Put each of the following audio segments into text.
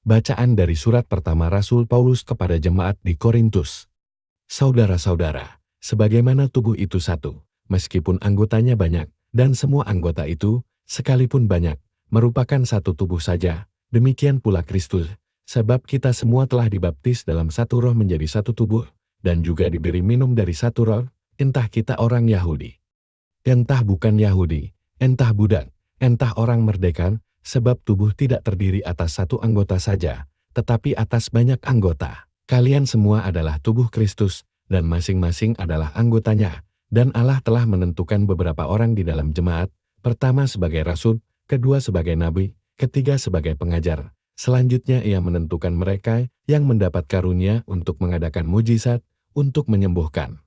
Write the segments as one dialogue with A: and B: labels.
A: Bacaan dari surat pertama Rasul Paulus kepada jemaat di Korintus. Saudara-saudara, sebagaimana tubuh itu satu, meskipun anggotanya banyak, dan semua anggota itu, sekalipun banyak, merupakan satu tubuh saja, demikian pula Kristus, sebab kita semua telah dibaptis dalam satu roh menjadi satu tubuh, dan juga diberi minum dari satu roh, entah kita orang Yahudi, entah bukan Yahudi, entah budak, entah orang merdeka, sebab tubuh tidak terdiri atas satu anggota saja, tetapi atas banyak anggota. Kalian semua adalah tubuh Kristus, dan masing-masing adalah anggotanya, dan Allah telah menentukan beberapa orang di dalam jemaat, pertama sebagai rasul, kedua sebagai nabi, ketiga sebagai pengajar. Selanjutnya ia menentukan mereka yang mendapat karunia untuk mengadakan mujizat, untuk menyembuhkan,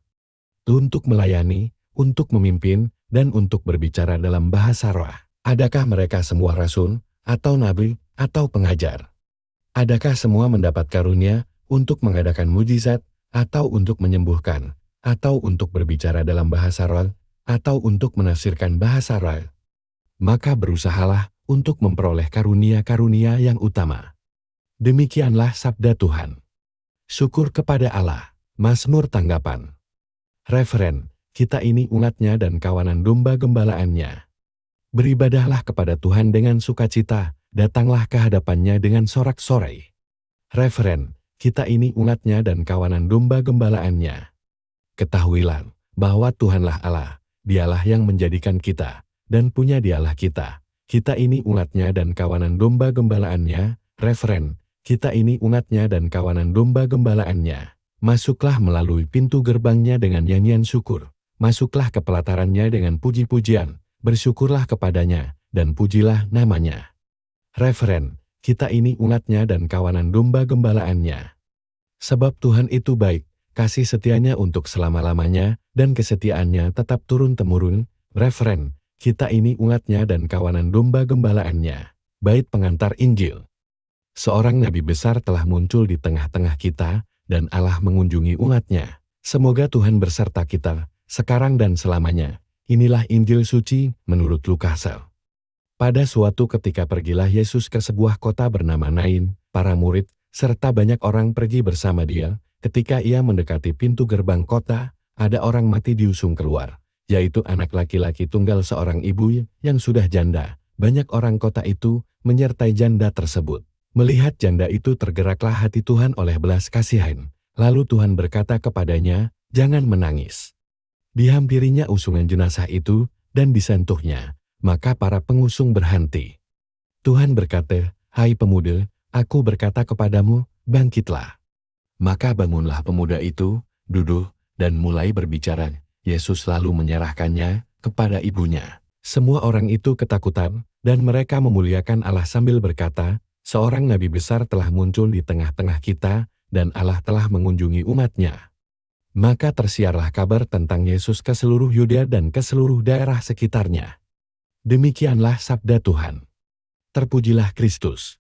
A: untuk melayani, untuk memimpin, dan untuk berbicara dalam bahasa roh. Adakah mereka semua rasul, atau nabi, atau pengajar? Adakah semua mendapat karunia untuk mengadakan mujizat, atau untuk menyembuhkan, atau untuk berbicara dalam bahasa roh, atau untuk menafsirkan bahasa roh? Maka berusahalah untuk memperoleh karunia-karunia yang utama. Demikianlah sabda Tuhan. Syukur kepada Allah. Mazmur tanggapan. Referen, kita ini umatnya dan kawanan domba gembalaannya. Beribadahlah kepada Tuhan dengan sukacita, datanglah ke hadapannya dengan sorak-sorai. Referen, kita ini umatnya dan kawanan domba gembalaannya. Ketahuilah bahwa Tuhanlah Allah, dialah yang menjadikan kita, dan punya dialah kita. Kita ini umatnya dan kawanan domba gembalaannya. Referen, kita ini umatnya dan kawanan domba gembalaannya. Masuklah melalui pintu gerbangnya dengan nyanyian syukur. Masuklah ke pelatarannya dengan puji-pujian. Bersyukurlah kepadanya, dan pujilah namanya. Referen, kita ini umatnya dan kawanan domba gembalaannya. Sebab Tuhan itu baik, kasih setianya untuk selama-lamanya, dan kesetiaannya tetap turun-temurun. Referen, kita ini umatnya dan kawanan domba gembalaannya. Bait pengantar Injil. Seorang nabi besar telah muncul di tengah-tengah kita, dan Allah mengunjungi umatnya. Semoga Tuhan berserta kita, sekarang dan selamanya. Inilah Injil suci menurut Lukas. Pada suatu ketika pergilah Yesus ke sebuah kota bernama Nain, para murid, serta banyak orang pergi bersama dia. Ketika ia mendekati pintu gerbang kota, ada orang mati diusung keluar, yaitu anak laki-laki tunggal seorang ibu yang sudah janda. Banyak orang kota itu menyertai janda tersebut. Melihat janda itu tergeraklah hati Tuhan oleh belas kasihan. Lalu Tuhan berkata kepadanya, "Jangan menangis." Dihampirinya usungan jenazah itu, dan disentuhnya, maka para pengusung berhenti. Tuhan berkata, "Hai pemuda, aku berkata kepadamu, bangkitlah." Maka bangunlah pemuda itu, duduk, dan mulai berbicara. Yesus lalu menyerahkannya kepada ibunya. Semua orang itu ketakutan, dan mereka memuliakan Allah sambil berkata, "Seorang nabi besar telah muncul di tengah-tengah kita, dan Allah telah mengunjungi umatnya." Maka tersiarlah kabar tentang Yesus ke seluruh Yudea dan ke seluruh daerah sekitarnya. Demikianlah sabda Tuhan. Terpujilah Kristus.